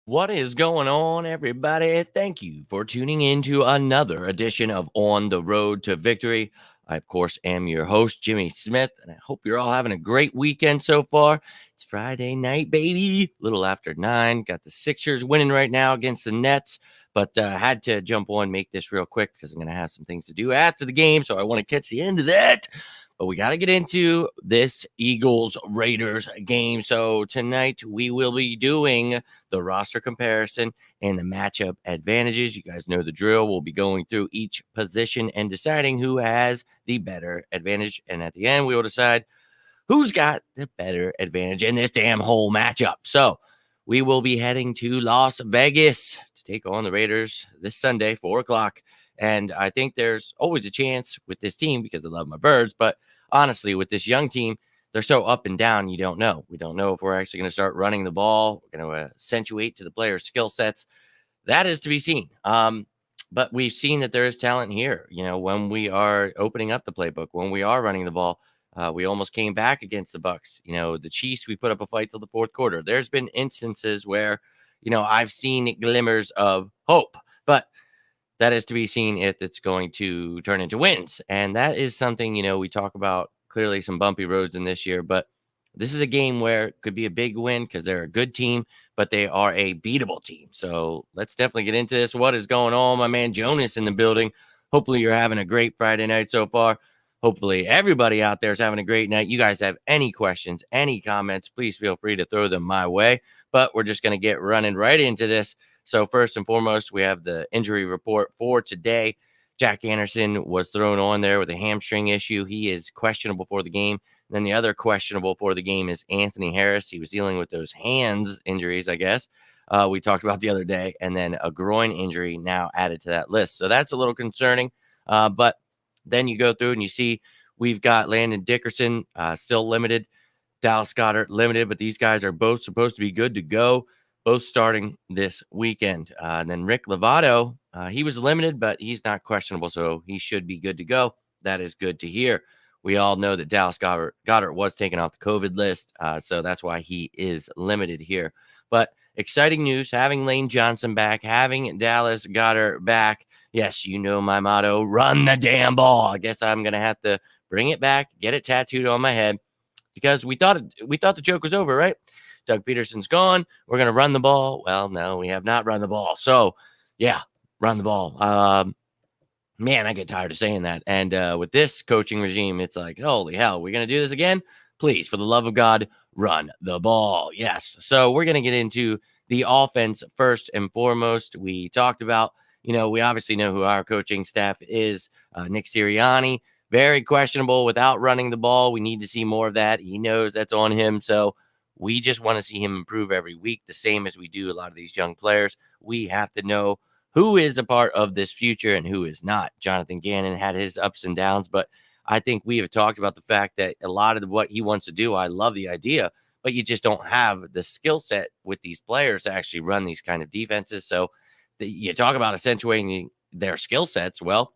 What is going on, everybody? Thank you for tuning in to another edition of On the Road to Victory. I, of course, am your host, Jimmy Smith, and I hope you're all having a great weekend so far. It's Friday night, baby. A little after 9. Got the Sixers winning right now against the Nets, but had to jump on, make this real quick because I'm going to have some things to do after the game, so I want to catch the end of that. But we got to get into this Eagles Raiders game. So tonight we will be doing the roster comparison and the matchup advantages. You guys know the drill. We'll be going through each position and deciding who has the better advantage. And at the end, we will decide who's got the better advantage in this damn whole matchup. So we will be heading to Las Vegas to take on the Raiders this Sunday, 4 o'clock. And I think there's always a chance with this team because I love my birds. But honestly, with this young team, they're so up and down, you don't know. We don't know if we're actually going to start running the ball. We're going to accentuate to the players' skill sets. That is to be seen. But we've seen that there is talent here. You know, when we are opening up the playbook, when we are running the ball, we almost came back against the Bucks. You know, the Chiefs, we put up a fight till the fourth quarter. There's been instances where, I've seen glimmers of hope, but that is to be seen if it's going to turn into wins. And that is something, we talk about clearly some bumpy roads in this year, but this is a game where it could be a big win because they're a good team, but they are a beatable team. So let's definitely get into this. What is going on? My man Jonas in the building. Hopefully you're having a great Friday night so far. Hopefully everybody out there is having a great night. You guys have any questions, any comments, please feel free to throw them my way. But we're just going to get running right into this. So first and foremost, we have the injury report for today. Jack Anderson was thrown on there with a hamstring issue. He is questionable for the game. And then the other questionable for the game is Anthony Harris. He was dealing with those hands injuries, I guess, we talked about the other day. And then a groin injury now added to that list. So that's a little concerning. But then you go through and you see we've got Landon Dickerson still limited. Dallas Goedert limited, but these guys are both supposed to be good to go, both starting this weekend. And then Rick Lovato, he was limited, but he's not questionable, so he should be good to go. That is good to hear. We all know that Dallas Goedert was taken off the COVID list, so that's why he is limited here. But exciting news, having Lane Johnson back, having Dallas Goedert back. Yes, you know my motto, run the damn ball. I guess I'm going to have to bring it back, get it tattooed on my head, because we thought the joke was over, right? Doug Peterson's gone. We're going to run the ball. Well, no, we have not run the ball. So, yeah, run the ball. Man, I get tired of saying that. And with this coaching regime, it's like, holy hell, we're going to do this again? Please, for the love of God, run the ball. Yes. So we're going to get into the offense first and foremost. We talked about, we obviously know who our coaching staff is. Nick Sirianni, very questionable without running the ball. We need to see more of that. He knows that's on him. So we just want to see him improve every week, the same as we do a lot of these young players. We have to know who is a part of this future and who is not. Jonathan Gannon had his ups and downs, but I think we have talked about the fact that a lot of what he wants to do, I love the idea, but you just don't have the skill set with these players to actually run these kind of defenses. So you talk about accentuating their skill sets. Well,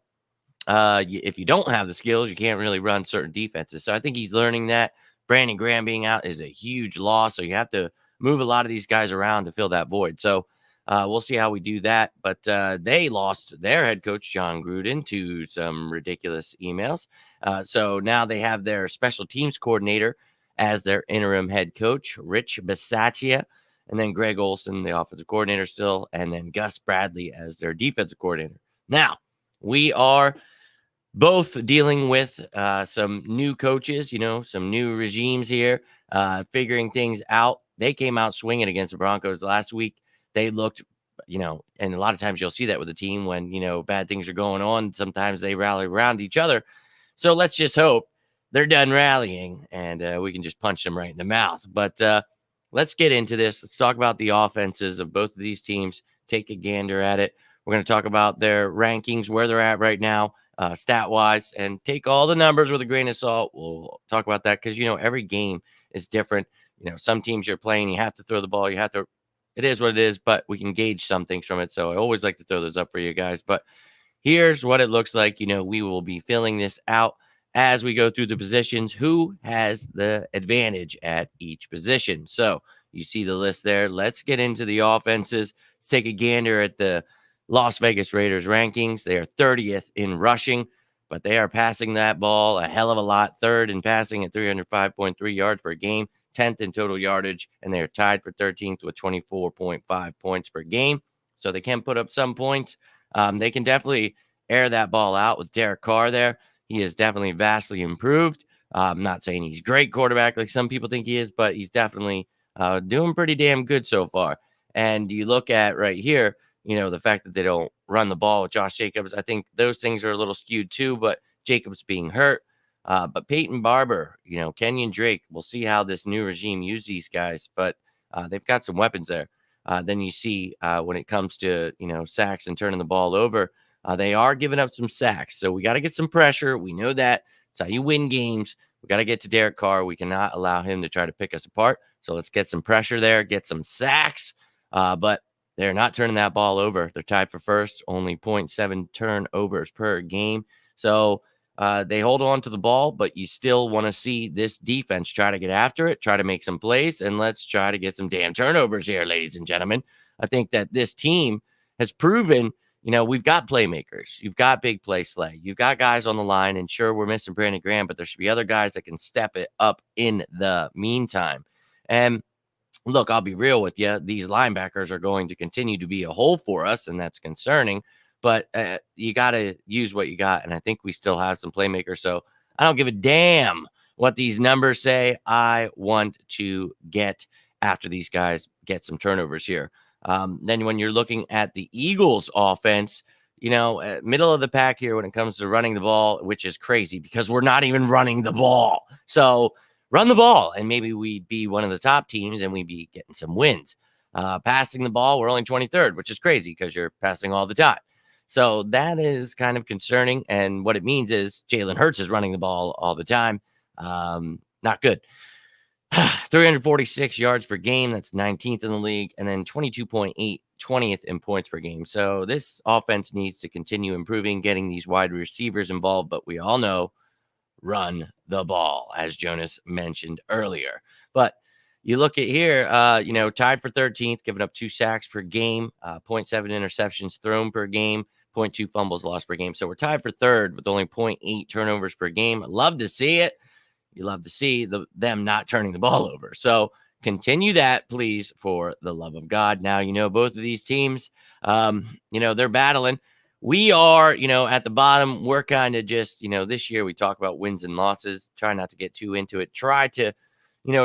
if you don't have the skills, you can't really run certain defenses. So I think he's learning that. Brandon Graham being out is a huge loss. So you have to move a lot of these guys around to fill that void. So we'll see how we do that. But they lost their head coach, John Gruden, to some ridiculous emails. So now they have their special teams coordinator as their interim head coach, Rich Bisaccia, and then Greg Olson, the offensive coordinator still, and then Gus Bradley as their defensive coordinator. Now, we are both dealing with some new coaches, some new regimes here, figuring things out. They came out swinging against the Broncos last week. They looked, and a lot of times you'll see that with a team when, bad things are going on. Sometimes they rally around each other. So let's just hope they're done rallying and we can just punch them right in the mouth. But let's get into this. Let's talk about the offenses of both of these teams. Take a gander at it. We're going to talk about their rankings, where they're at right now, stat-wise, and take all the numbers with a grain of salt. We'll talk about that because, every game is different. Some teams you're playing, you have to throw the ball. It is what it is, but we can gauge some things from it. So I always like to throw those up for you guys. But here's what it looks like. We will be filling this out as we go through the positions. Who has the advantage at each position? So You see the list there. Let's get into the offenses. Let's take a gander at the Las Vegas Raiders rankings. They are 30th in rushing, but they are passing that ball a hell of a lot. Third in passing at 305.3 yards per game, 10th in total yardage, and they are tied for 13th with 24.5 points per game. So they can put up some points. They can definitely air that ball out with Derek Carr there. He is definitely vastly improved. I'm not saying he's a great quarterback like some people think he is, but he's definitely doing pretty damn good so far. And you look at right here, the fact that they don't run the ball with Josh Jacobs, I think those things are a little skewed too, but Jacobs being hurt. But Peyton Barber, Kenyon Drake, we'll see how this new regime use these guys, but they've got some weapons there. Then you see when it comes to, sacks and turning the ball over, they are giving up some sacks. So we got to get some pressure. We know that. It's how you win games. We got to get to Derek Carr. We cannot allow him to try to pick us apart. So let's get some pressure there, get some sacks. But they're not turning that ball over. They're tied for first, only 0.7 turnovers per game. So they hold on to the ball, but you still want to see this defense try to get after it, try to make some plays, and let's try to get some damn turnovers here, ladies and gentlemen. I think that this team has proven, we've got playmakers. You've got big play Slay. You've got guys on the line, and sure, we're missing Brandon Graham, but there should be other guys that can step it up in the meantime. And look, I'll be real with you. These linebackers are going to continue to be a hole for us, and that's concerning. But you got to use what you got, and I think we still have some playmakers. So I don't give a damn what these numbers say. I want to get after these guys, get some turnovers here. Then when you're looking at the Eagles offense, middle of the pack here when it comes to running the ball, which is crazy because we're not even running the ball. So run the ball, and maybe we'd be one of the top teams, and we'd be getting some wins. Passing the ball, we're only 23rd, which is crazy because you're passing all the time. So that is kind of concerning, and what it means is Jalen Hurts is running the ball all the time. Not good. 346 yards per game. That's 19th in the league, and then 22.8, 20th in points per game. So this offense needs to continue improving, getting these wide receivers involved, but we all know run the ball, as Jonas mentioned earlier. But you look at here, tied for 13th, giving up 2 sacks per game, 0.7 interceptions thrown per game, 0.2 fumbles lost per game. So we're tied for third with only 0.8 turnovers per game. Love to see it. You love to see them not turning the ball over. So continue that, please, for the love of God. Now, both of these teams, they're battling. We are, at the bottom. We're kind of just, this year we talk about wins and losses. Try not to get too into it. Try to,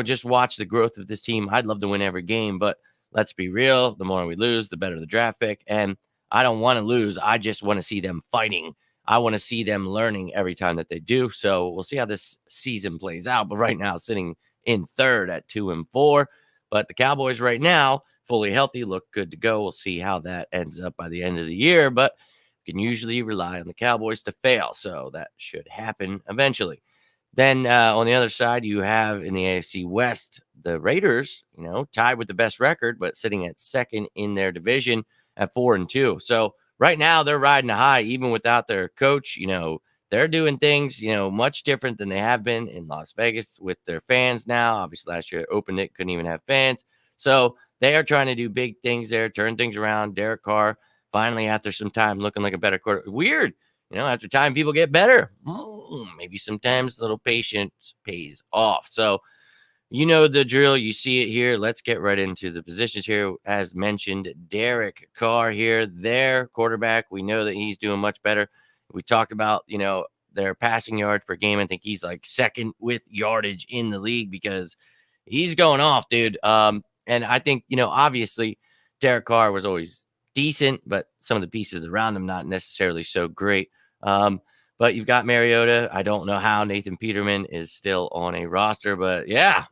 just watch the growth of this team. I'd love to win every game, but let's be real. The more we lose, the better the draft pick. And I don't want to lose. I just want to see them fighting. I want to see them learning every time that they do. So we'll see how this season plays out. But right now, sitting in third at 2-4. But the Cowboys right now, fully healthy, look good to go. We'll see how that ends up by the end of the year. But you can usually rely on the Cowboys to fail. So that should happen eventually. Then on the other side, you have in the AFC West, the Raiders, tied with the best record, but sitting at second in their division at 4-2. So right now they're riding a high, even without their coach. They're doing things, much different than they have been in Las Vegas with their fans now. Obviously, last year opened it, couldn't even have fans. So they are trying to do big things there, turn things around. Derek Carr, finally, after some time, looking like a better quarter. Weird. After time, people get better. Maybe sometimes a little patience pays off. So, the drill. You see it here. Let's get right into the positions here. As mentioned, Derek Carr here, their quarterback. We know that he's doing much better. We talked about, their passing yards per game. I think he's like second with yardage in the league because he's going off, dude. And I think, obviously, Derek Carr was always decent, but some of the pieces around him not necessarily so great. But you've got Mariota. I don't know how Nathan Peterman is still on a roster, but yeah,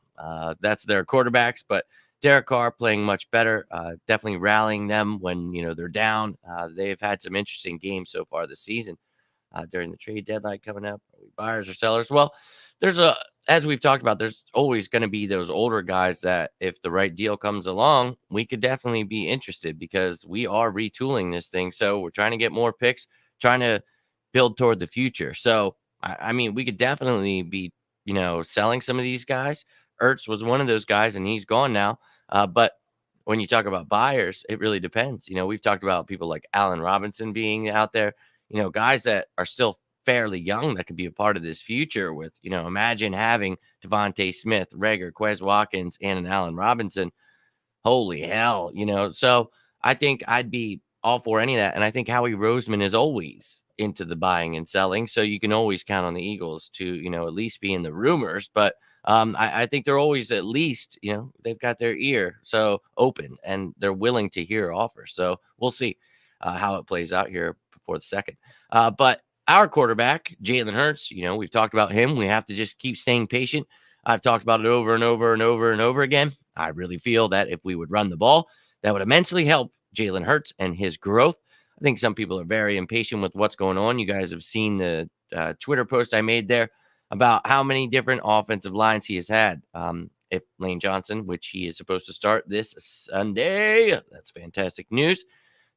that's their quarterbacks. But Derek Carr playing much better, definitely rallying them when, they're down. They've had some interesting games so far this season. During the trade deadline coming up, are we buyers or sellers? Well, as we've talked about, there's always going to be those older guys that if the right deal comes along, we could definitely be interested because we are retooling this thing. So we're trying to get more picks, trying to build toward the future. So, I mean, we could definitely be, selling some of these guys. Ertz was one of those guys, and he's gone now. But when you talk about buyers, it really depends. We've talked about people like Allen Robinson being out there, guys that are still fairly young that could be a part of this future with, imagine having Devontae Smith, Rager, Quez Watkins, and an Allen Robinson. Holy hell, So I think I'd be all for any of that. And I think Howie Roseman is always into the buying and selling. So you can always count on the Eagles to, at least be in the rumors. But I think they're always at least, they've got their ear so open and they're willing to hear offers. So we'll see how it plays out here before the second. But our quarterback, Jalen Hurts, we've talked about him. We have to just keep staying patient. I've talked about it over and over and over and over again. I really feel that if we would run the ball, that would immensely help Jalen Hurts and his growth. I think some people are very impatient with what's going on. You guys have seen the Twitter post I made there about how many different offensive lines he has had. If Lane Johnson, which he is supposed to start this Sunday, that's fantastic news.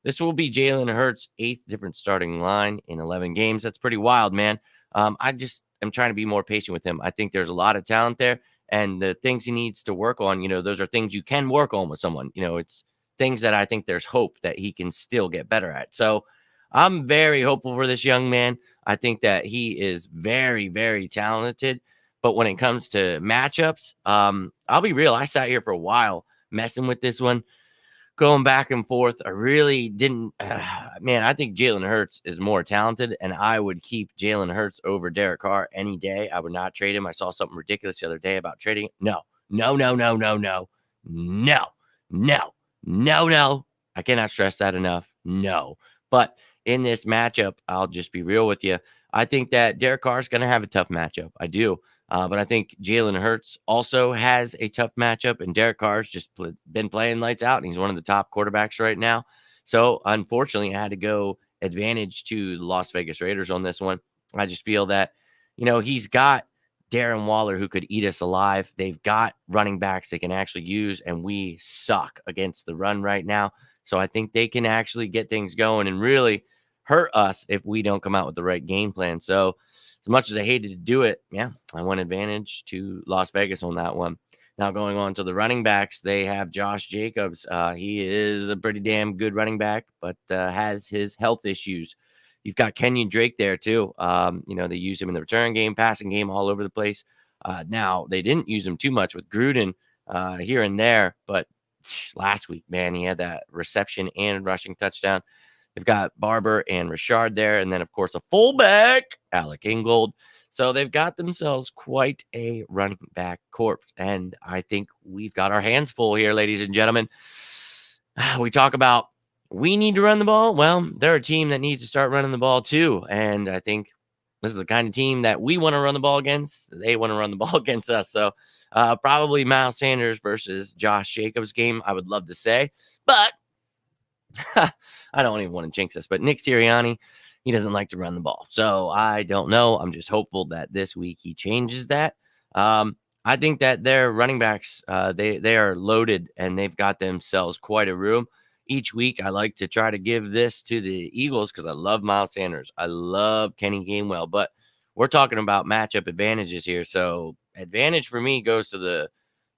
This will be Jalen Hurts' 8th different starting line in 11 games. That's pretty wild, man. I just am trying to be more patient with him. I think there's a lot of talent there, and the things he needs to work on, those are things you can work on with someone. It's things that I think there's hope that he can still get better at. So I'm very hopeful for this young man. I think that he is very, very talented. But when it comes to matchups, I'll be real. I sat here for a while messing with this one, going back and forth. I really didn't. Man, I think Jalen Hurts is more talented, and I would keep Jalen Hurts over Derek Carr any day. I would not trade him. I saw something ridiculous the other day about trading. No. I cannot stress that enough. No. But in this matchup, I'll just be real with you. I think that Derek Carr is going to have a tough matchup. I do. But I think Jalen Hurts also has a tough matchup, and Derek Carr's just been playing lights out, and he's one of the top quarterbacks right now. So, unfortunately, I had to go advantage to the Las Vegas Raiders on this one. I just feel that, he's got Darren Waller who could eat us alive. They've got running backs they can actually use, and we suck against the run right now. So, I think they can actually get things going and really hurt us if we don't come out with the right game plan. So, as much as I hated to do it, yeah, I went advantage to Las Vegas on that one. Now going on to the running backs, they have Josh Jacobs. He is a pretty damn good running back, but has his health issues. You've got Kenyon Drake there too. They use him in the return game, passing game, all over the place. Now they didn't use him too much with Gruden here and there, but last week, man, he had that reception and rushing touchdown. They've got Barber and Richard there, and then, of course, a fullback, Alec Ingold. So they've got themselves quite a running back corps, and I think we've got our hands full here, ladies and gentlemen. We talk about we need to run the ball. Well, they're a team that needs to start running the ball too, and I think this is the kind of team that we want to run the ball against. They want to run the ball against us. So probably Miles Sanders versus Josh Jacobs game, I would love to say, but I don't even want to jinx us, but Nick Sirianni, he doesn't like to run the ball. So I don't know. I'm just hopeful that this week he changes that. I think that their running backs, they are loaded and they've got themselves quite a room. Each week, I like to try to give this to the Eagles because I love Miles Sanders. I love Kenny Gainwell, but we're talking about matchup advantages here. So advantage for me goes to the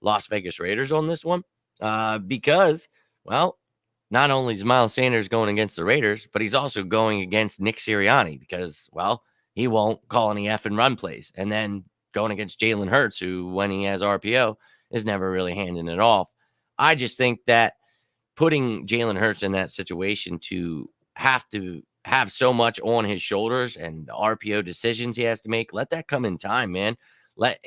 Las Vegas Raiders on this one because, well, not only is Miles Sanders going against the Raiders, but he's also going against Nick Sirianni because, well, he won't call any effing run plays. And then going against Jalen Hurts, who, when he has RPO, is never really handing it off. I just think that putting Jalen Hurts in that situation to have so much on his shoulders and the RPO decisions he has to make, let that come in time, man. Let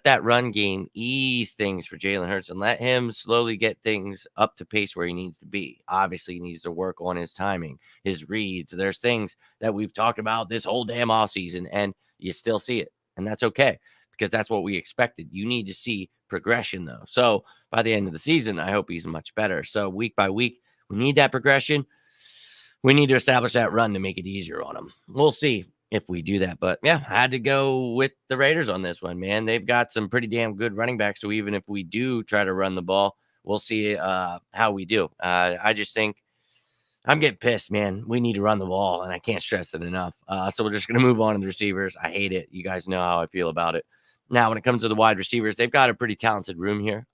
that run game ease things for Jalen Hurts and let him slowly get things up to pace where he needs to be. Obviously, he needs to work on his timing, his reads. There's things that we've talked about this whole damn offseason, and you still see it. And that's okay because that's what we expected. You need to see progression, though. So by the end of the season, I hope he's much better. So week by week, we need that progression. We need to establish that run to make it easier on him. We'll see if we do that. But yeah, I had to go with the Raiders on this one, man. They've got some pretty damn good running backs. So even if we do try to run the ball, we'll see how we do. I just think I'm getting pissed, man. We need to run the ball, and I can't stress it enough. So we're just going to move on to the receivers. I hate it. You guys know how I feel about it. Now, when it comes to the wide receivers, they've got a pretty talented room here,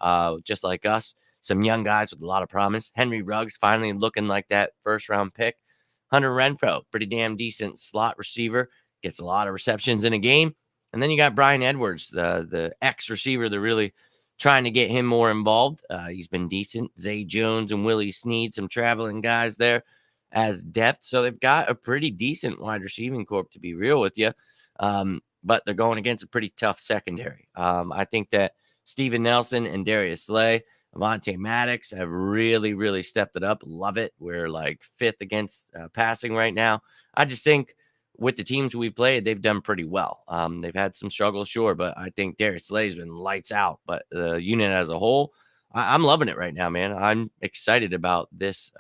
just like us. Some young guys with a lot of promise. Henry Ruggs finally looking like that first-round pick. Hunter Renfrow, pretty damn decent slot receiver, gets a lot of receptions in a game. And then you got Brian Edwards, the ex-receiver. They're really trying to get him more involved. He's been decent. Zay Jones and Willie Snead, some traveling guys there as depth. So they've got a pretty decent wide receiving corp, to be real with you. But they're going against a pretty tough secondary. I think that Steven Nelson and Darius Slay, Avonte Maddox have really, really stepped it up. Love it. We're like 5th against passing right now. I just think with the teams we played, they've done pretty well. They've had some struggles, sure, but I think Darius Slay's been lights out. But the unit as a whole, I'm loving it right now, man. I'm excited about this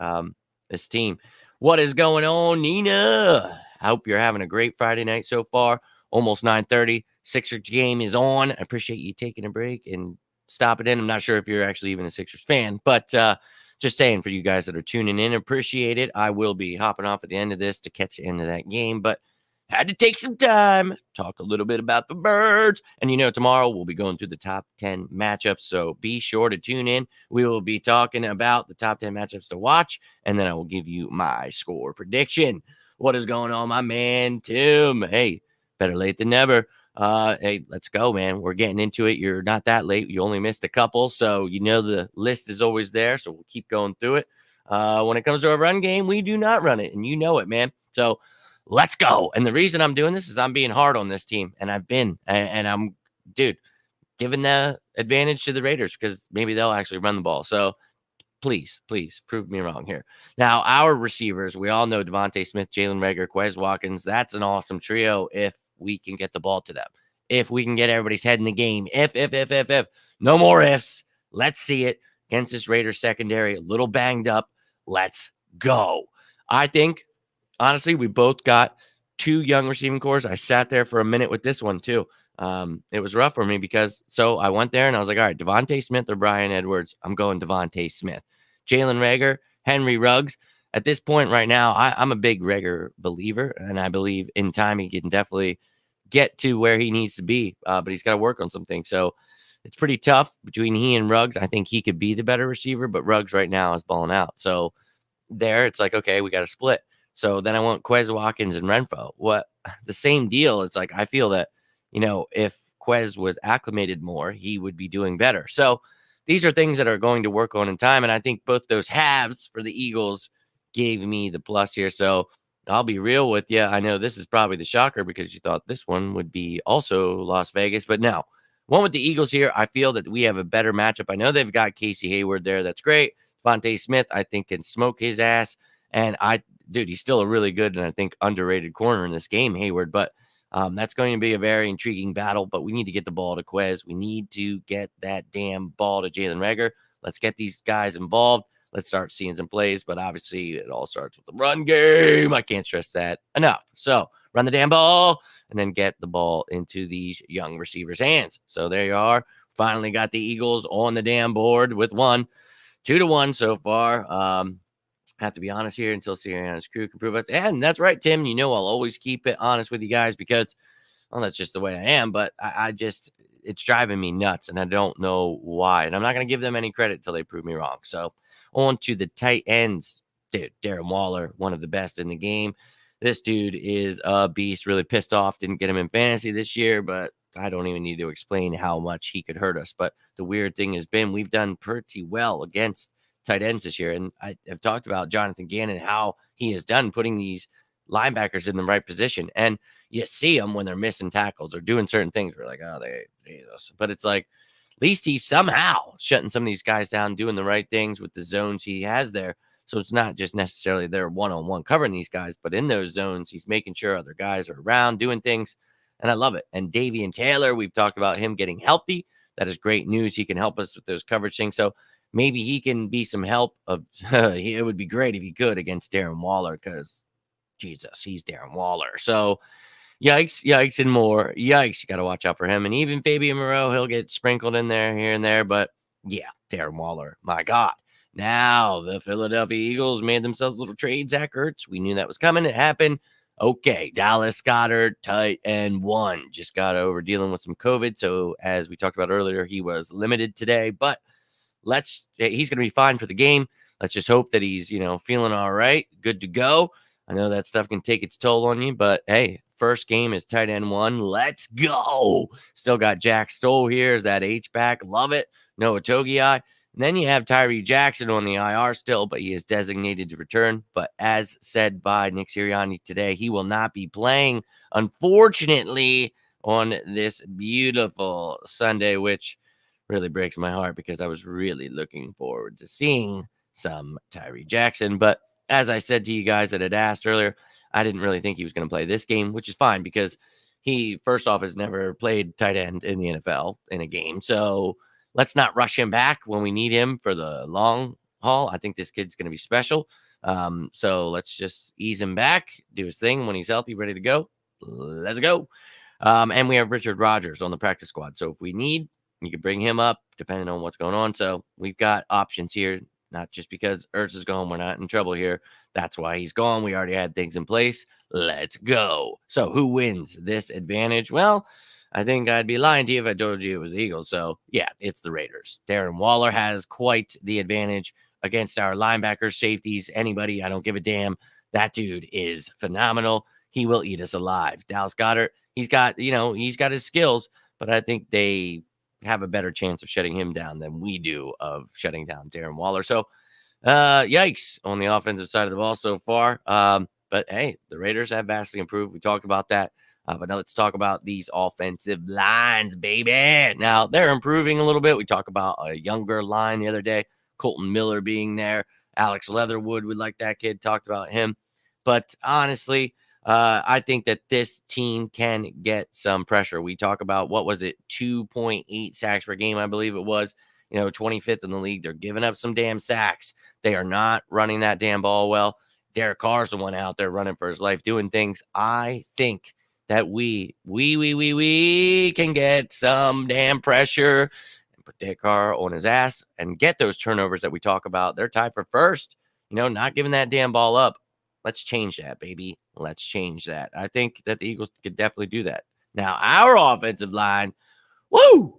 this team. What is going on, Nina? I hope you're having a great Friday night so far. Almost 9:30. Sixers game is on. I appreciate you taking a break and stopping in. I'm not sure if you're actually even a Sixers fan, but just saying for you guys that are tuning in, appreciate it. I will be hopping off at the end of this to catch the end of that game, but had to take some time, talk a little bit about the Birds. And, tomorrow we'll be going through the top 10 matchups, so be sure to tune in. We will be talking about the top 10 matchups to watch, and then I will give you my score prediction. What is going on, my man, Tim? Hey, better late than never. Hey, let's go, man. We're getting into it. You're not that late. You only missed a couple, so the list is always there, so we'll keep going through it. When it comes to a run game, we do not run it, and you know it, man. So let's go. And the reason I'm doing this is I'm being hard on this team, and I've been, and I'm, giving the advantage to the Raiders because maybe they'll actually run the ball. So please prove me wrong here. Now, our receivers, we all know Devontae Smith, Jalen Reagor, Quez Watkins. That's an awesome trio if we can get the ball to them. If we can get everybody's head in the game. If. No more ifs. Let's see it against this Raiders secondary. A little banged up. Let's go. I think, honestly, we both got 2 young receiving cores. I sat there for a minute with this one, too. It was rough for me because I went there and I was like, all right, Devontae Smith or Brian Edwards. I'm going Devontae Smith. Jalen Reagor, Henry Ruggs. At this point right now, I'm a big Reagor believer, and I believe in time he can definitely get to where he needs to be, but he's got to work on some things. So it's pretty tough between he and Ruggs. I think he could be the better receiver, but Ruggs right now is balling out. So there, it's like, okay, we got to split. So then I want Quez Watkins and Renfrow. The same deal. It's like I feel that, if Quez was acclimated more, he would be doing better. So these are things that are going to work on in time. And I think both those halves for the Eagles gave me the plus here. So I'll be real with you. I know this is probably the shocker because you thought this one would be also Las Vegas, but no. One with the Eagles here, I feel that we have a better matchup. I know they've got Casey Hayward there. That's great. Devontae Smith, I think, can smoke his ass. And he's still a really good and I think underrated corner in this game, Hayward. But that's going to be a very intriguing battle. But we need to get the ball to Quez. We need to get that damn ball to Jalen Reagor. Let's get these guys involved. Let's start seeing some plays. But obviously, it all starts with the run game. I can't stress that enough. So run the damn ball and then get the ball into these young receivers' hands. So there you are. Finally got the Eagles on the damn board with 2-1 so far. Have to be honest here until Sirianni's crew can prove us. And that's right, Tim. I'll always keep it honest with you guys because, that's just the way I am. But I just, it's driving me nuts, and I don't know why. And I'm not going to give them any credit until they prove me wrong. So on to the tight ends. Dude, Darren Waller, one of the best in the game. This dude is a beast. Really pissed off. Didn't get him in fantasy this year, but I don't even need to explain how much he could hurt us. But the weird thing has been we've done pretty well against tight ends this year. And I have talked about Jonathan Gannon, how he has done putting these linebackers in the right position. And you see them when they're missing tackles or doing certain things. We're like, oh, Jesus. But it's like, at least he's somehow shutting some of these guys down, doing the right things with the zones he has there. So it's not just necessarily they're one-on-one covering these guys, but in those zones, he's making sure other guys are around doing things. And I love it. And Davian Taylor, we've talked about him getting healthy. That is great news. He can help us with those coverage things. So maybe he can be some help. It would be great if he could against Darren Waller because, Jesus, he's Darren Waller. So yikes, and more. Yikes, you got to watch out for him. And even Fabian Moreau, he'll get sprinkled in there here and there. But, yeah, Darren Waller, my God. Now, the Philadelphia Eagles made themselves a little trade. Zach Ertz, we knew that was coming. It happened. Okay, Dallas Goedert, tight end 1, just got over dealing with some COVID. So as we talked about earlier, he was limited today, but he's going to be fine for the game. Let's just hope that he's, feeling all right, good to go. I know that stuff can take its toll on you, but hey, first game is tight end 1. Let's go. Still got Jack Stoll here as that H-back. Love it. Noah Togiai. And then you have Tyree Jackson on the IR still, but he is designated to return. But as said by Nick Sirianni today, he will not be playing, unfortunately, on this beautiful Sunday, which really breaks my heart because I was really looking forward to seeing some Tyree Jackson. But as I said to you guys that had asked earlier, I didn't really think he was going to play this game, which is fine because he, first off, has never played tight end in the NFL in a game. So let's not rush him back when we need him for the long haul. I think this kid's going to be special. So let's just ease him back, do his thing. When he's healthy, ready to go, let's go. And we have Richard Rodgers on the practice squad. So if we need, you can bring him up depending on what's going on. So we've got options here, not just because Ertz is gone. We're not in trouble here. That's why he's gone. We already had things in place. Let's go. So who wins this advantage? Well, I think I'd be lying to you if I told you it was the Eagles. So yeah, it's the Raiders. Darren Waller has quite the advantage against our linebackers, safeties, anybody. I don't give a damn. That dude is phenomenal. He will eat us alive. Dallas Goedert, he's got his skills, but I think they have a better chance of shutting him down than we do of shutting down Darren Waller. So, yikes on the offensive side of the ball so far. But hey, the Raiders have vastly improved. We talked about that. But now let's talk about these offensive lines, baby. Now, they're improving a little bit. We talked about a younger line the other day, Colton Miller being there. Alex Leatherwood, we like that kid, talked about him. But honestly, I think that this team can get some pressure. We talk about, what was it, 2.8 sacks per game, I believe it was, 25th in the league. They're giving up some damn sacks. They are not running that damn ball well. Derek Carr's the one out there running for his life, doing things. I think that we can get some damn pressure and put Derek Carr on his ass and get those turnovers that we talk about. They're tied for first, not giving that damn ball up. Let's change that, baby. Let's change that. I think that the Eagles could definitely do that. Now, our offensive line,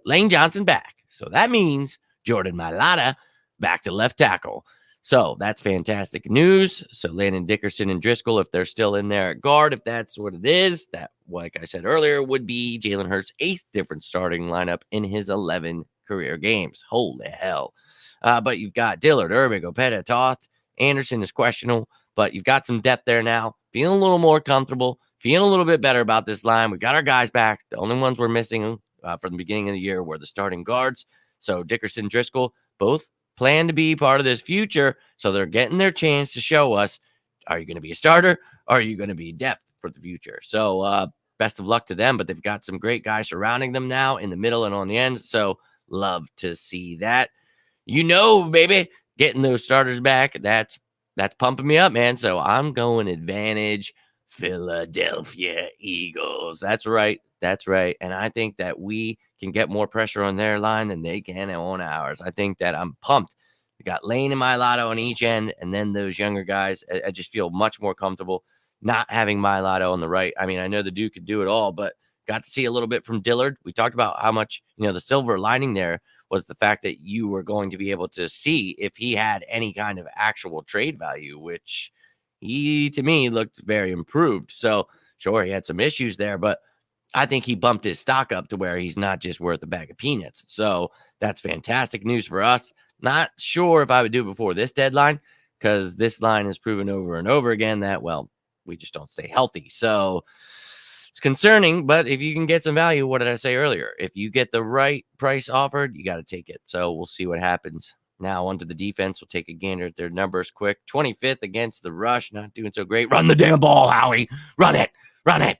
Lane Johnson back. So that means Jordan Mailata back to left tackle. So that's fantastic news. So Landon Dickerson and Driscoll, if they're still in there at guard, if that's what it is, that, like I said earlier, would be Jalen Hurts' 8th different starting lineup in his 11 career games. Holy hell. But you've got Dillard, Urbig, Opeta, Toth. Anderson is questionable. But you've got some depth there now. Feeling a little more comfortable. Feeling a little bit better about this line. We got our guys back. The only ones we're missing from the beginning of the year were the starting guards. So Dickerson, Driscoll, both plan to be part of this future. So they're getting their chance to show us, are you going to be a starter? Or are you going to be depth for the future? So best of luck to them. But they've got some great guys surrounding them now in the middle and on the end. So love to see that. Baby, getting those starters back, that's pumping me up, man. So I'm going advantage Philadelphia Eagles. That's right. And I think that we can get more pressure on their line than they can on ours. I think that I'm pumped. We got Lane and Mailata on each end, and then those younger guys. I just feel much more comfortable not having Mailata on the right. I mean, I know the dude could do it all, but got to see a little bit from Dillard. We talked about how much, the silver lining there was the fact that you were going to be able to see if he had any kind of actual trade value, which he, to me, looked very improved. So sure, he had some issues there, but I think he bumped his stock up to where he's not just worth a bag of peanuts. So that's fantastic news for us. Not sure if I would do it before this deadline, because this line has proven over and over again that, well, we just don't stay healthy. So it's concerning, but if you can get some value, what did I say earlier? If you get the right price offered, you got to take it. So we'll see what happens. Now onto the defense. We'll take a gander at their numbers quick. 25th against the rush. Not doing so great. Run the damn ball, Howie. Run it.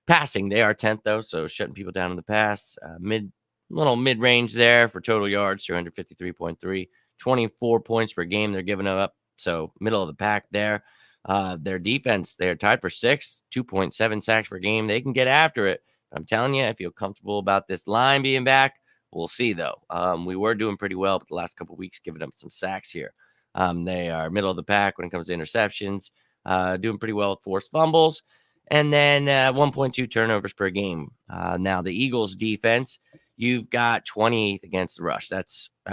Passing, they are 10th, though, so shutting people down in the pass. Little mid-range there for total yards, 253.3. 24 points per game they're giving up, so middle of the pack there. Their defense, they're tied for 6th, 2.7 sacks per game. They can get after it. I'm telling you, I feel comfortable about this line being back. We'll see, though. We were doing pretty well, but the last couple of weeks giving up some sacks here. They are middle of the pack when it comes to interceptions, doing pretty well with forced fumbles. and then 1.2 turnovers per game. Now the Eagles defense, you've got 28th against the rush. That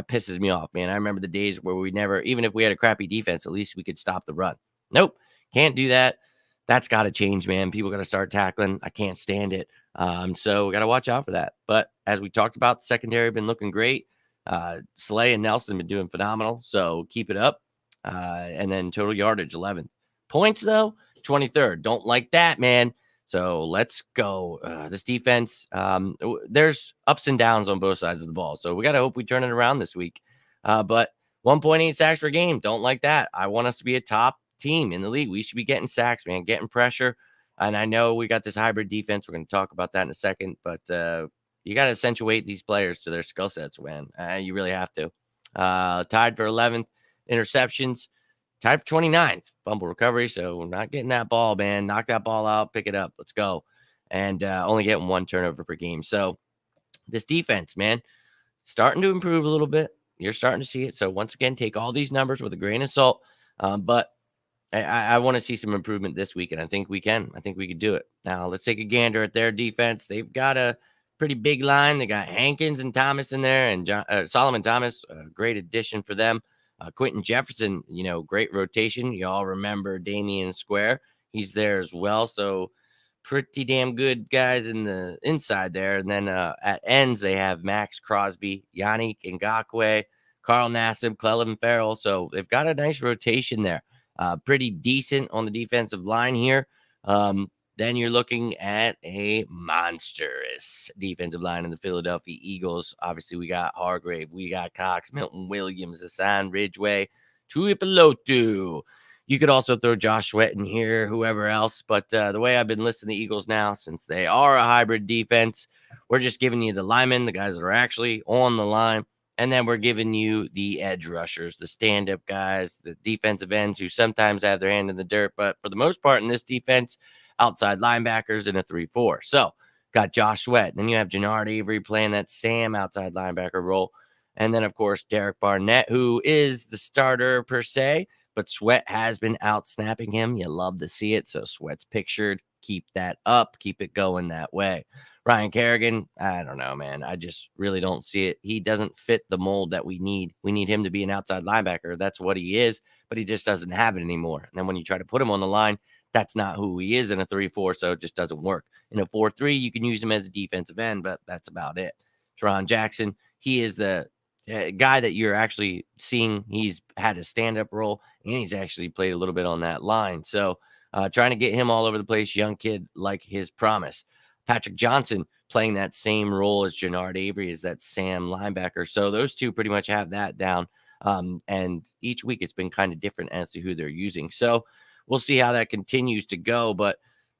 pisses me off, man. I remember the days where we never, even if we had a crappy defense, at least we could stop the run. Nope, can't do that. That's got to change, man. People got to start tackling. I can't stand it. So we got to watch out for that. But as we talked about, the secondary been looking great. Slay and Nelson been doing phenomenal. So keep it up. And then total yardage 11th. Points though 23rd. Don't like that, man. So let's go. This defense, there's ups and downs on both sides of the ball. So we got to hope we turn it around this week. But 1.8 sacks per game. Don't like that. I want us to be a top team in the league. We should be getting sacks, man, getting pressure. And I know we got this hybrid defense. We're going to talk about that in a second. But you got to accentuate these players to their skill sets, man. You really have to. Tied for 11th interceptions. Tied for 29th fumble recovery. So we're not getting that ball, man. Knock that ball out. Pick it up. Let's go. And only getting 1 turnover per game. So this defense, man, starting to improve a little bit. You're starting to see it. So once again, take all these numbers with a grain of salt. But I want to see some improvement this week, and I think we can. I think we could do it. Now, let's take a gander at their defense. They've got a pretty big line. They got Hankins and Thomas in there, and Solomon Thomas, a great addition for them. Quentin Jefferson, great rotation. You all remember Damian Square. He's there as well. So pretty damn good guys in the inside there. And then at ends, they have Max Crosby, Yannick Ngakoue, Carl Nassib, Clelin Farrell. So they've got a nice rotation there. Pretty decent on the defensive line here. Then you're looking at a monstrous defensive line in the Philadelphia Eagles. Obviously, we got Hargrave, we got Cox, Milton Williams, Hassan Ridgeway, Tuipulotu. You could also throw Josh Sweat in here, whoever else. But the way I've been listening to the Eagles now, since they are a hybrid defense, we're just giving you the linemen, the guys that are actually on the line. And then we're giving you the edge rushers, the stand-up guys, the defensive ends who sometimes have their hand in the dirt. But for the most part in this defense, outside linebackers in a 3-4. So got Josh Sweat. Then you have Jannard Avery playing that Sam outside linebacker role. And then, of course, Derek Barnett, who is the starter per se. But Sweat has been out snapping him. You love to see it. So Sweat's pictured. Keep that up. Keep it going that way. Ryan Kerrigan, I don't know, man. I just really don't see it. He doesn't fit the mold that we need. We need him to be an outside linebacker. That's what he is, but he just doesn't have it anymore. And then when you try to put him on the line, that's not who he is in a 3-4, so it just doesn't work. In a 4-3, you can use him as a defensive end, but that's about it. Teron Jackson, he is the guy that you're actually seeing. He's had a stand-up role, and he's actually played a little bit on that line. So trying to get him all over the place, young kid like his promise. Patrick Johnson playing that same role as Jannard Avery as that Sam linebacker. So those two pretty much have that down. And each week it's been kind of different as to who they're using. So we'll see how that continues to go. But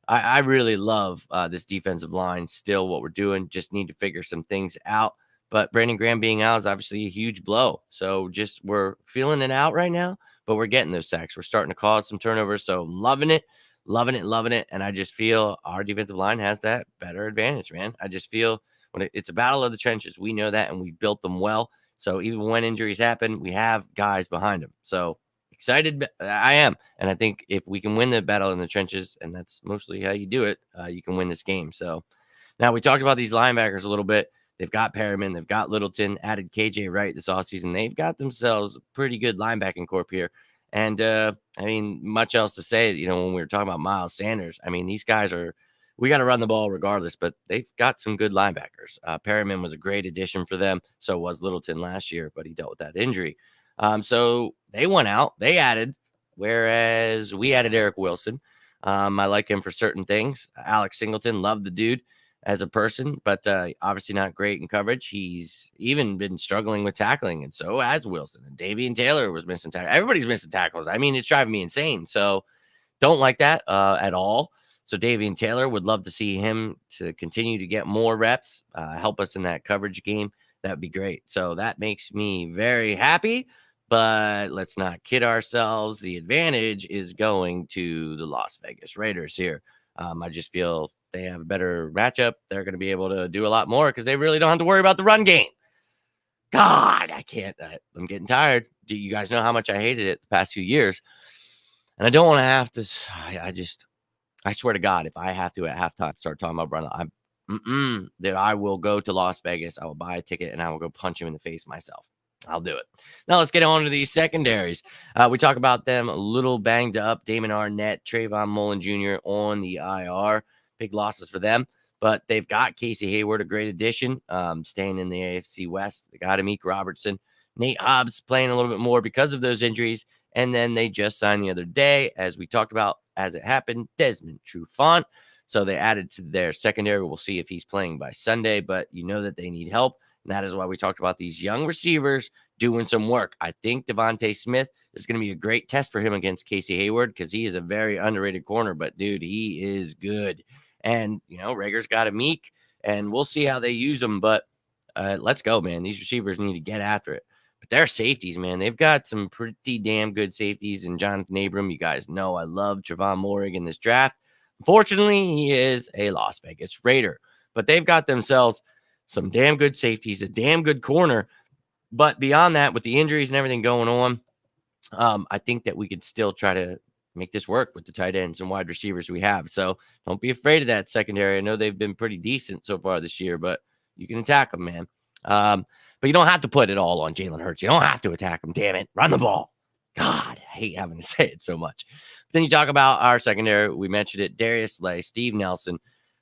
I really love this defensive line. Still what we're doing. Just need to figure some things out. But Brandon Graham being out is obviously a huge blow. So just we're feeling it out right now, but we're getting those sacks. We're starting to cause some turnovers. So I'm loving it. Loving it. And I just feel our defensive line has that better advantage, man. I just feel when it's a battle of the trenches, we know that, and we built them well. So even when injuries happen, we have guys behind them. So excited I am. And I think if we can win the battle in the trenches, and that's mostly how you do it, you can win this game. So now we talked about these linebackers a little bit. They've got Perriman, they've got Littleton, added KJ Wright this offseason. They've got themselves a pretty good linebacking corp here. And, much else to say, when we were talking about Miles Sanders, these guys we got to run the ball regardless, but they've got some good linebackers. Perriman was a great addition for them. So was Littleton last year, but he dealt with that injury. So they went out, they added, whereas we added Eric Wilson. I like him for certain things. Alex Singleton, love the dude as a person, but obviously not great in coverage. He's even been struggling with tackling, and so has Wilson. And Davian Taylor was missing tackles. Everybody's missing tackles. It's driving me insane. So don't like that at all. So Davian Taylor, would love to see him to continue to get more reps, help us in that coverage game. That'd be great. So that makes me very happy, but let's not kid ourselves. The advantage is going to the Las Vegas Raiders here. I just feel they have a better matchup. They're going to be able to do a lot more because they really don't have to worry about the run game. God, I can't. I'm getting tired. Do you guys know how much I hated it the past few years? And I don't want to have to. I swear to God, if I have to at halftime start talking about Brunner, that I will go to Las Vegas. I will buy a ticket and I will go punch him in the face myself. I'll do it. Now let's get on to these secondaries. We talk about them a little banged up. Damon Arnett, Trayvon Mullen Jr. on the IR. Big losses for them. But they've got Casey Hayward, a great addition, staying in the AFC West. They got Amik Robertson. Nate Hobbs playing a little bit more because of those injuries. And then they just signed the other day, as we talked about, as it happened, Desmond Trufant. So they added to their secondary. We'll see if he's playing by Sunday, but you know that they need help. And that is why we talked about these young receivers doing some work. I think Devontae Smith is going to be a great test for him against Casey Hayward because he is a very underrated corner, but dude, he is good. And, you know, Rager's got a Meek, and we'll see how they use them, but let's go, man. These receivers need to get after it. But their safeties, man, they've got some pretty damn good safeties. And Jonathan Abram, you guys know I love Trevon Moehrig in this draft. Unfortunately, he is a Las Vegas Raider, but they've got themselves some damn good safeties, a damn good corner. But beyond that, with the injuries and everything going on, I think that we could still try to make this work with the tight ends and wide receivers we have. So don't be afraid of that secondary. I know they've been pretty decent so far this year, but you can attack them, man. But you don't have to put it all on Jalen Hurts. You don't have to attack him. Damn it. Run the ball. God, I hate having to say it so much. But then you talk about our secondary. We mentioned it. Darius Slay, Steve Nelson.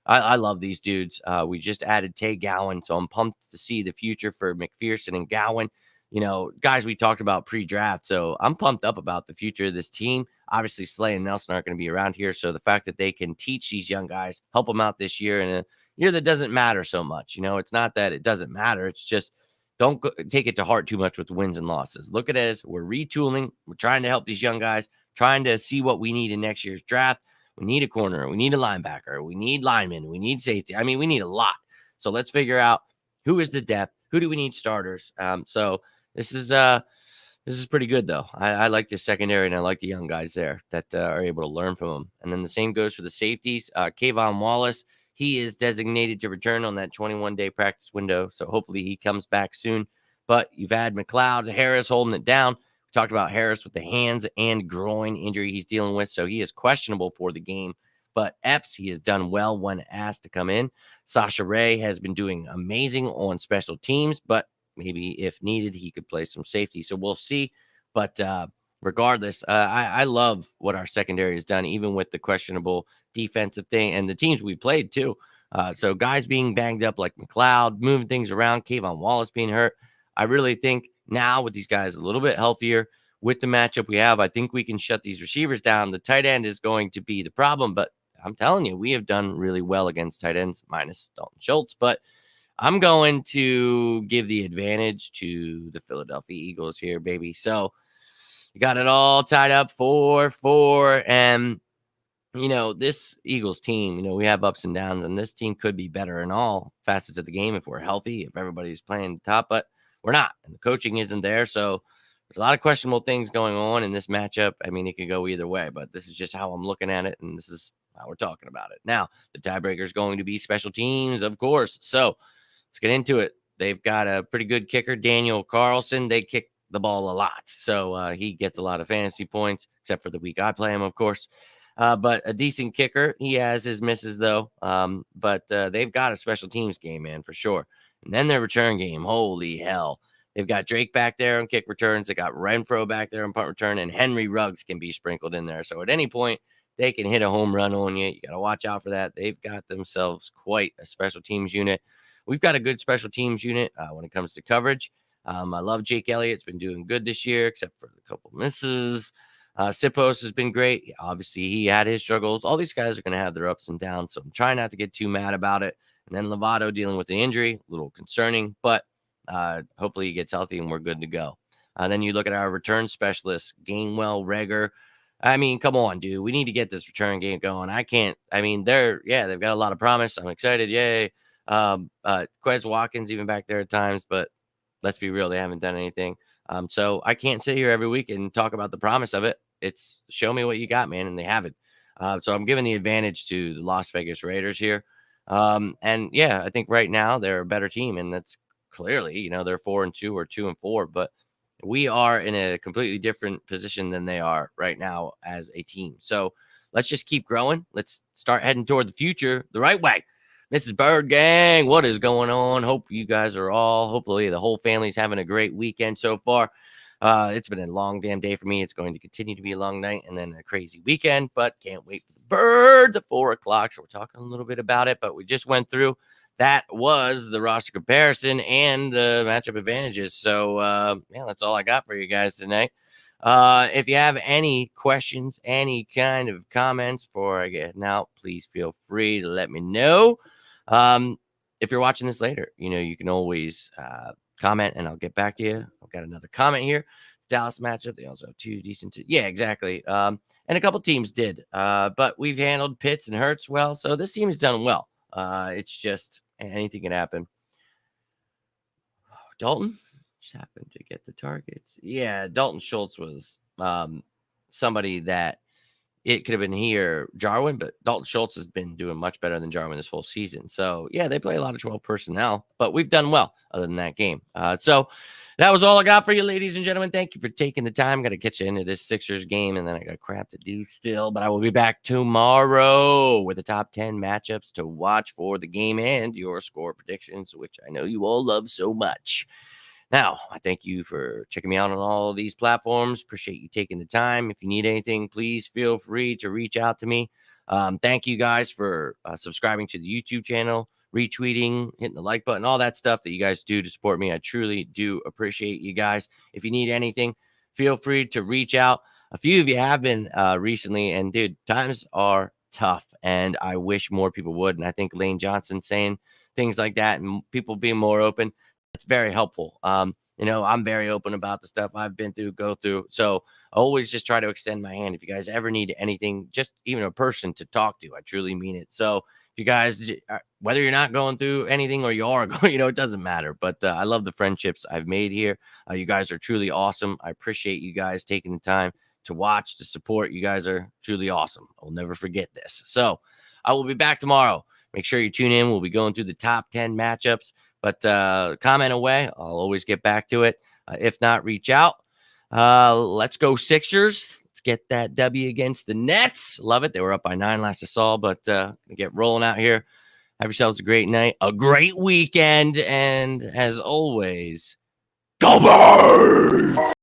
I love these dudes. We just added Tay Gowan, so I'm pumped to see the future for McPherson and Gowan. You know, guys we talked about pre-draft, so I'm pumped up about the future of this team. Obviously, Slay and Nelson aren't going to be around here, so the fact that they can teach these young guys, help them out this year in a year that doesn't matter so much. You know, it's not that it doesn't matter. It's just don't take it to heart too much with wins and losses. Look at it as we're retooling. We're trying to help these young guys, trying to see what we need in next year's draft. We need a corner. We need a linebacker. We need linemen. We need safety. I mean, we need a lot. So let's figure out who is the depth. Who do we need starters? So this is pretty good, though. I like the secondary, and I like the young guys there that are able to learn from them. And then the same goes for the safeties. Kayvon Wallace, he is designated to return on that 21-day practice window, so hopefully he comes back soon. But you've had McLeod, Harris holding it down. We talked about Harris with the hands and groin injury he's dealing with, so he is questionable for the game. But Epps, he has done well when asked to come in. Sasha Ray has been doing amazing on special teams, but maybe if needed, he could play some safety. So we'll see. But regardless, I love what our secondary has done, even with the questionable defensive thing and the teams we played too. So guys being banged up like McLeod, moving things around, Kayvon Wallace being hurt. I really think now with these guys a little bit healthier with the matchup we have, I think we can shut these receivers down. The tight end is going to be the problem, but I'm telling you, we have done really well against tight ends, minus Dalton Schultz. But I'm going to give the advantage to the Philadelphia Eagles here, baby. So you got it all tied up 4-4. And, you know, this Eagles team, you know, we have ups and downs, and this team could be better in all facets of the game if we're healthy, if everybody's playing top, but we're not. And the coaching isn't there. So there's a lot of questionable things going on in this matchup. I mean, it could go either way, but this is just how I'm looking at it, and this is how we're talking about it. Now, the tiebreaker is going to be special teams, of course. So let's get into it. They've got a pretty good kicker, Daniel Carlson. They kick the ball a lot, so he gets a lot of fantasy points, except for the week I play him, of course. But a decent kicker. He has his misses, though. But they've got a special teams game, man, for sure. And then their return game, holy hell. They've got Drake back there on kick returns. They got Renfro back there on punt return, and Henry Ruggs can be sprinkled in there. So at any point, they can hit a home run on you. You got to watch out for that. They've got themselves quite a special teams unit. We've got a good special teams unit when it comes to coverage. I love Jake Elliott's been doing good this year, except for a couple misses. Sipos has been great. Obviously, he had his struggles. All these guys are going to have their ups and downs, so I'm trying not to get too mad about it. And then Lovato dealing with the injury, a little concerning, but hopefully he gets healthy and we're good to go. Then you look at our return specialists, Gainwell, Reagor. I mean, come on, dude. We need to get this return game going. They've got a lot of promise. I'm excited. Yay. Quez Watkins even back there at times, but let's be real, they haven't done anything. So I can't sit here every week and talk about the promise of it. It's show me what you got, man, and they haven't. So I'm giving the advantage to the Las Vegas Raiders here. And yeah, I think right now they're a better team, and that's clearly, you know, they're 4-2 or 2-4, but we are in a completely different position than they are right now as a team. So let's just keep growing. Let's start heading toward the future the right way. Mrs. Bird Gang, what is going on? Hope you guys are hopefully the whole family's having a great weekend so far. It's been a long damn day for me. It's going to continue to be a long night and then a crazy weekend, but can't wait for the Birds at 4 o'clock. So we're talking a little bit about it, but we just went through. That was the roster comparison and the matchup advantages. So, yeah, that's all I got for you guys tonight. If you have any questions, any kind of comments before I get out, please feel free to let me know. If you're watching this later, you can always comment and I'll get back to you. I've got another comment here. Dallas matchup. They also have two decent. Yeah, exactly. And a couple teams did. But we've handled Pitts and Hurts well. So this team has done well. It's just anything can happen. Dalton just happened to get the targets. Yeah, Dalton Schultz was somebody that it could have been here, Jarwin, but Dalton Schultz has been doing much better than Jarwin this whole season. So, yeah, they play a lot of 12 personnel, but we've done well other than that game. So that was all I got for you, ladies and gentlemen. Thank you for taking the time. Got to get you into this Sixers game, and then I got crap to do still, but I will be back tomorrow with the top 10 matchups to watch for the game and your score predictions, which I know you all love so much. Now, I thank you for checking me out on all of these platforms. Appreciate you taking the time. If you need anything, please feel free to reach out to me. Thank you guys for subscribing to the YouTube channel, retweeting, hitting the like button, all that stuff that you guys do to support me. I truly do appreciate you guys. If you need anything, feel free to reach out. A few of you have been recently, and dude, times are tough, and I wish more people would. And I think Lane Johnson saying things like that and people being more open, it's very helpful. I'm very open about the stuff I've been through, go through. So I always just try to extend my hand. If you guys ever need anything, just even a person to talk to, I truly mean it. So if you guys, whether you're not going through anything or you are going, it doesn't matter. But I love the friendships I've made here. You guys are truly awesome. I appreciate you guys taking the time to watch, to support. You guys are truly awesome. I'll never forget this. So I will be back tomorrow. Make sure you tune in. We'll be going through the top 10 matchups. But comment away. I'll always get back to it. If not, reach out. Let's go Sixers. Let's get that W against the Nets. Love it. They were up by 9 last I saw, but get rolling out here. Have yourselves a great night, a great weekend, and as always, go Birds!